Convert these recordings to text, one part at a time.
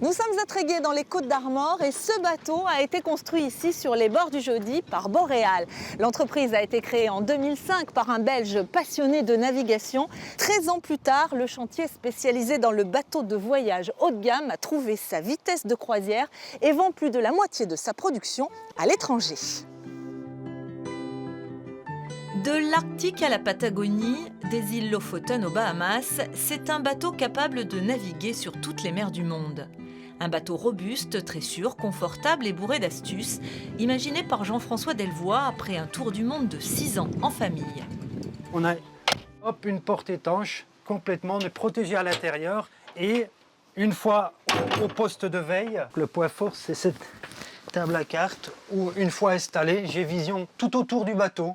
Nous sommes à Tréguier dans les Côtes-d'Armor et ce bateau a été construit ici sur les bords du Jodi par Boréal. L'entreprise a été créée en 2005 par un Belge passionné de navigation. 13 ans plus tard, le chantier spécialisé dans le bateau de voyage haut de gamme a trouvé sa vitesse de croisière et vend plus de la moitié de sa production à l'étranger. De l'Arctique à la Patagonie, des îles Lofoten aux Bahamas, c'est un bateau capable de naviguer sur toutes les mers du monde. Un bateau robuste, très sûr, confortable et bourré d'astuces, imaginé par Jean-François Delvoye après un tour du monde de 6 ans en famille. On a une porte étanche, complètement protégée à l'intérieur, et une fois au poste de veille, le point fort c'est cette table à cartes où une fois installée, j'ai vision tout autour du bateau.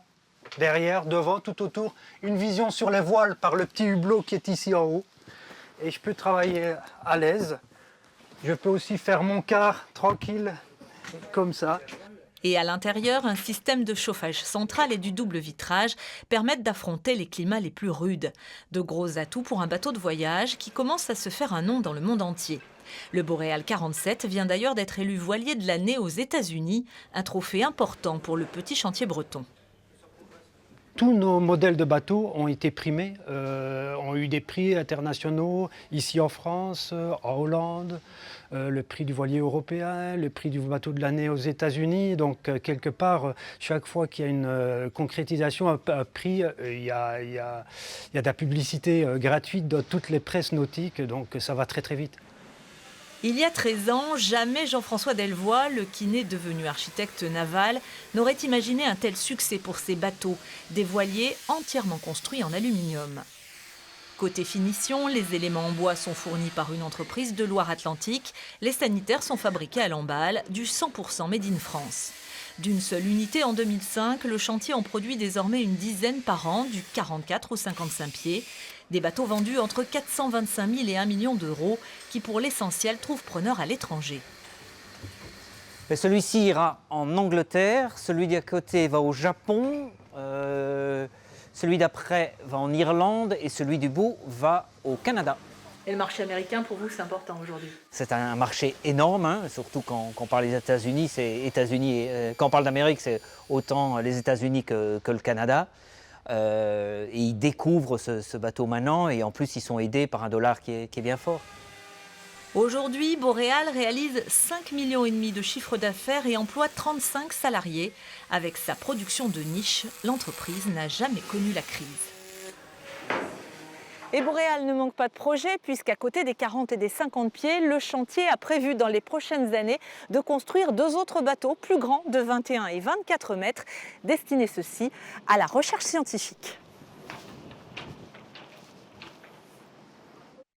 Derrière, devant, tout autour, une vision sur les voiles par le petit hublot qui est ici en haut. Et je peux travailler à l'aise. Je peux aussi faire mon quart tranquille, comme ça. Et à l'intérieur, un système de chauffage central et du double vitrage permettent d'affronter les climats les plus rudes. De gros atouts pour un bateau de voyage qui commence à se faire un nom dans le monde entier. Le Boréal 47 vient d'ailleurs d'être élu voilier de l'année aux États-Unis, un trophée important pour le petit chantier breton. Tous nos modèles de bateaux ont été primés, ont eu des prix internationaux, ici en France, en Hollande, le prix du voilier européen, le prix du bateau de l'année aux États-Unis. Donc, quelque part, chaque fois qu'il y a une concrétisation, un prix, il y a de la publicité gratuite dans toutes les presses nautiques, donc ça va très très vite. Il y a 13 ans, jamais Jean-François Delvoye, le kiné devenu architecte naval, n'aurait imaginé un tel succès pour ses bateaux, des voiliers entièrement construits en aluminium. Côté finition, les éléments en bois sont fournis par une entreprise de Loire-Atlantique. Les sanitaires sont fabriqués à Lamballe, du 100% made in France. D'une seule unité en 2005, le chantier en produit désormais une dizaine par an, du 44 au 55 pieds. Des bateaux vendus entre 425 000 et 1 million d'euros, qui pour l'essentiel trouvent preneur à l'étranger. Celui-ci ira en Angleterre, celui d'à côté va au Japon, celui d'après va en Irlande et celui du bout va au Canada. Et le marché américain, pour vous, c'est important aujourd'hui? C'est un marché énorme, hein, surtout quand on parle des États-Unis. Quand on parle d'Amérique, c'est autant les États-Unis que le Canada. Et ils découvrent ce bateau maintenant et en plus, ils sont aidés par un dollar qui est bien fort. Aujourd'hui, Boréal réalise 5,5 millions de chiffre d'affaires et emploie 35 salariés. Avec sa production de niche, l'entreprise n'a jamais connu la crise. Et Boréal ne manque pas de projet puisqu'à côté des 40 et des 50 pieds, le chantier a prévu dans les prochaines années de construire 2 autres bateaux plus grands de 21 et 24 mètres, destinés ceux-ci à la recherche scientifique.